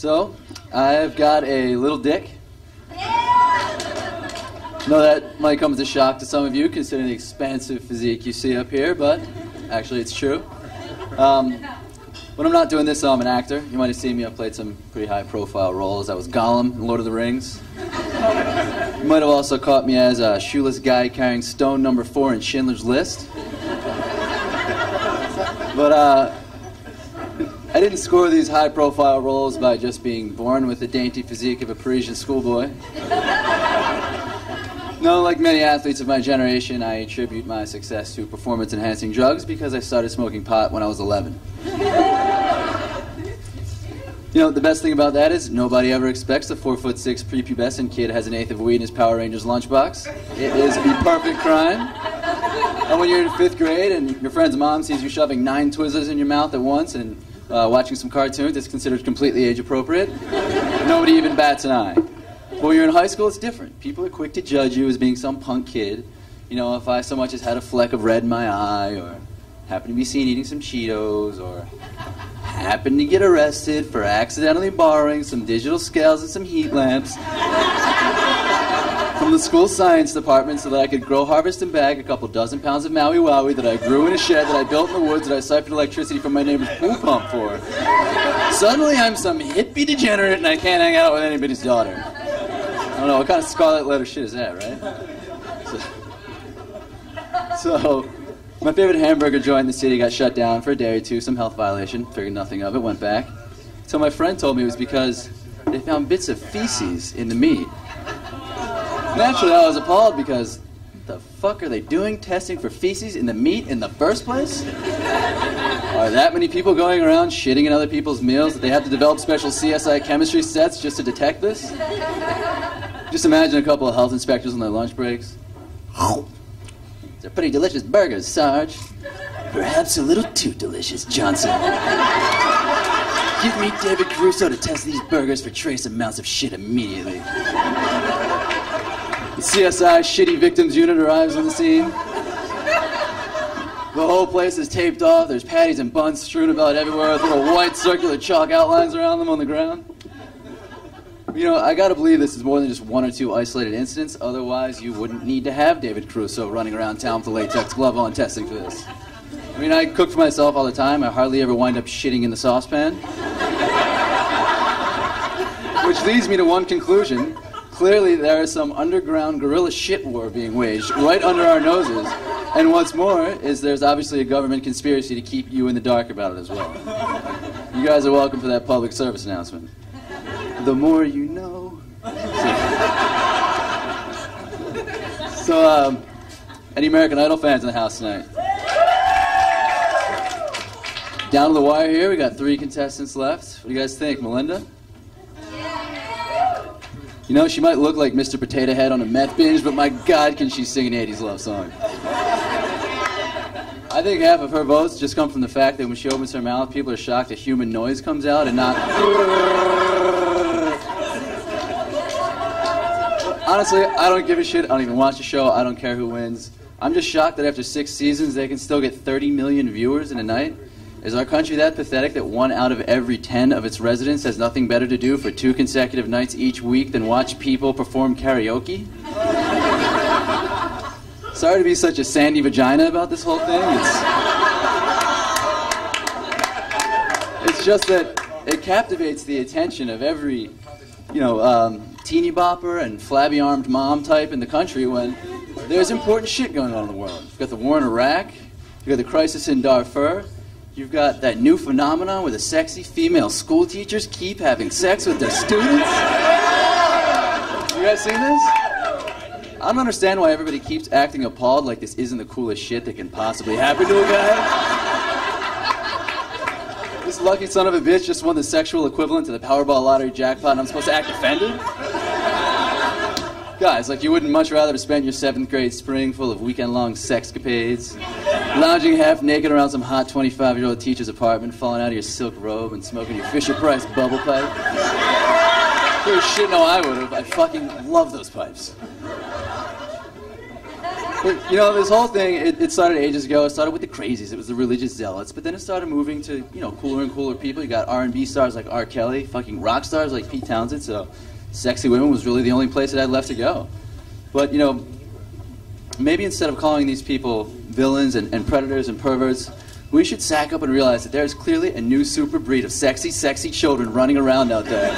So, I've got a little dick. No, that might come as a shock to some of you, considering the expansive physique you see up here, but actually it's true. When I'm not doing this, I'm an actor. You might have seen me, I've played some pretty high-profile roles. I was Gollum in Lord of the Rings. You might have also caught me as a shoeless guy carrying stone number 4 in Schindler's List. But I didn't score these high-profile roles by just being born with the dainty physique of a Parisian schoolboy. No, like many athletes of my generation, I attribute my success to performance-enhancing drugs because I started smoking pot when I was 11. You know, the best thing about that is nobody ever expects a 4'6" prepubescent kid has an eighth of weed in his Power Rangers lunchbox. It is the perfect crime. And when you're in 5th grade and your friend's mom sees you shoving 9 Twizzlers in your mouth at once and watching some cartoons, it's considered completely age-appropriate. Nobody even bats an eye. But when you're in high school, it's different. People are quick to judge you as being some punk kid. You know, if I so much as had a fleck of red in my eye, or happened to be seen eating some Cheetos, or happened to get arrested for accidentally borrowing some digital scales and some heat lamps from the school science department so that I could grow, harvest, and bag a couple dozen pounds of Maui Wowie that I grew in a shed that I built in the woods that I siphoned electricity from my neighbor's pool pump for. Suddenly I'm some hippie degenerate and I can't hang out with anybody's daughter. I don't know, what kind of scarlet letter shit is that, right? So my favorite hamburger joint in the city got shut down for a day or two, some health violation. Figured nothing of it, went back. So my friend told me it was because they found bits of feces in the meat. Naturally, I was appalled because the fuck are they doing testing for feces in the meat in the first place? Are that many people going around shitting in other people's meals that they have to develop special CSI chemistry sets just to detect this? Just imagine a couple of health inspectors on their lunch breaks. They're pretty delicious burgers, Sarge. Perhaps a little too delicious, Johnson. Give me David Caruso to test these burgers for trace amounts of shit immediately. The CSI Shitty Victims Unit arrives on the scene. The whole place is taped off. There's patties and buns strewn about everywhere with little white circular chalk outlines around them on the ground. You know, I gotta believe this is more than just 1 or 2 isolated incidents, otherwise you wouldn't need to have David Caruso running around town with a latex glove on testing for this. I mean, I cook for myself all the time. I hardly ever wind up shitting in the saucepan. Which leads me to one conclusion. Clearly there is some underground guerrilla shit war being waged right under our noses. And what's more is there's obviously a government conspiracy to keep you in the dark about it as well. You guys are welcome for that public service announcement. The more you know. So, any American Idol fans in the house tonight? Down to the wire here, we got 3 contestants left. What do you guys think, Melinda? You know, she might look like Mr. Potato Head on a meth binge, but my God, can she sing an 80s love song. I think half of her votes just come from the fact that when she opens her mouth, people are shocked a human noise comes out and not... Honestly, I don't give a shit. I don't even watch the show. I don't care who wins. I'm just shocked that after 6 seasons, they can still get 30 million viewers in a night. Is our country that pathetic that 1 out of every 10 of its residents has nothing better to do for 2 consecutive nights each week than watch people perform karaoke? Sorry to be such a sandy vagina about this whole thing. It's just that it captivates the attention of every, you know, teeny bopper and flabby-armed mom type in the country when there's important shit going on in the world. You've got the war in Iraq, you've got the crisis in Darfur, you've got that new phenomenon where the sexy female school teachers keep having sex with their students. You guys seen this? I don't understand why everybody keeps acting appalled like this isn't the coolest shit that can possibly happen to a guy. This lucky son of a bitch just won the sexual equivalent to the Powerball lottery jackpot and I'm supposed to act offended? Guys, like you wouldn't much rather have spent your 7th grade spring full of weekend-long sexcapades, lounging half naked around some hot 25-year-old teacher's apartment, falling out of your silk robe and smoking your Fisher-Price bubble pipe? Sure as shit no I would have. I fucking love those pipes. But, you know, this whole thing, it started ages ago. It started with the crazies. It was the religious zealots. But then it started moving to, you know, cooler and cooler people. You got R&B stars like R. Kelly, fucking rock stars like Pete Townsend. So sexy women was really the only place that I had left to go. But, you know, maybe instead of calling these people villains and predators and perverts, we should sack up and realize that there's clearly a new super breed of sexy, sexy children running around out there.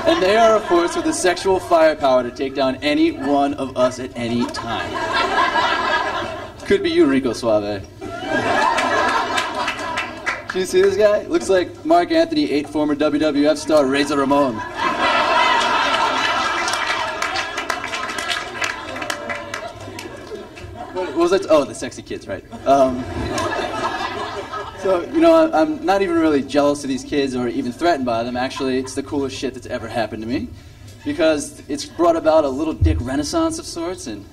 And they are, of course, with the sexual firepower to take down any one of us at any time. Could be you, Rico Suave. Do you see this guy? Looks like Mark Anthony ate former WWF star Razor Ramon. What was that? Oh, the sexy kids, right. So, you know, I'm not even really jealous of these kids or even threatened by them. Actually, it's the coolest shit that's ever happened to me. Because it's brought about a little dick renaissance of sorts, and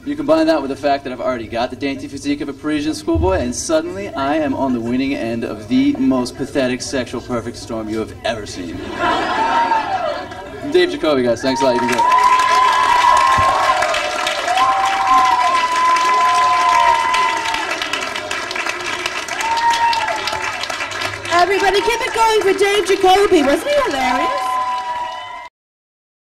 you combine that with the fact that I've already got the dainty physique of a Parisian schoolboy, and suddenly I am on the winning end of the most pathetic sexual perfect storm you have ever seen. I'm Dave Jacoby, guys. Thanks a lot. You can go. Everybody keep it going for Dave Jacoby. Wasn't he hilarious?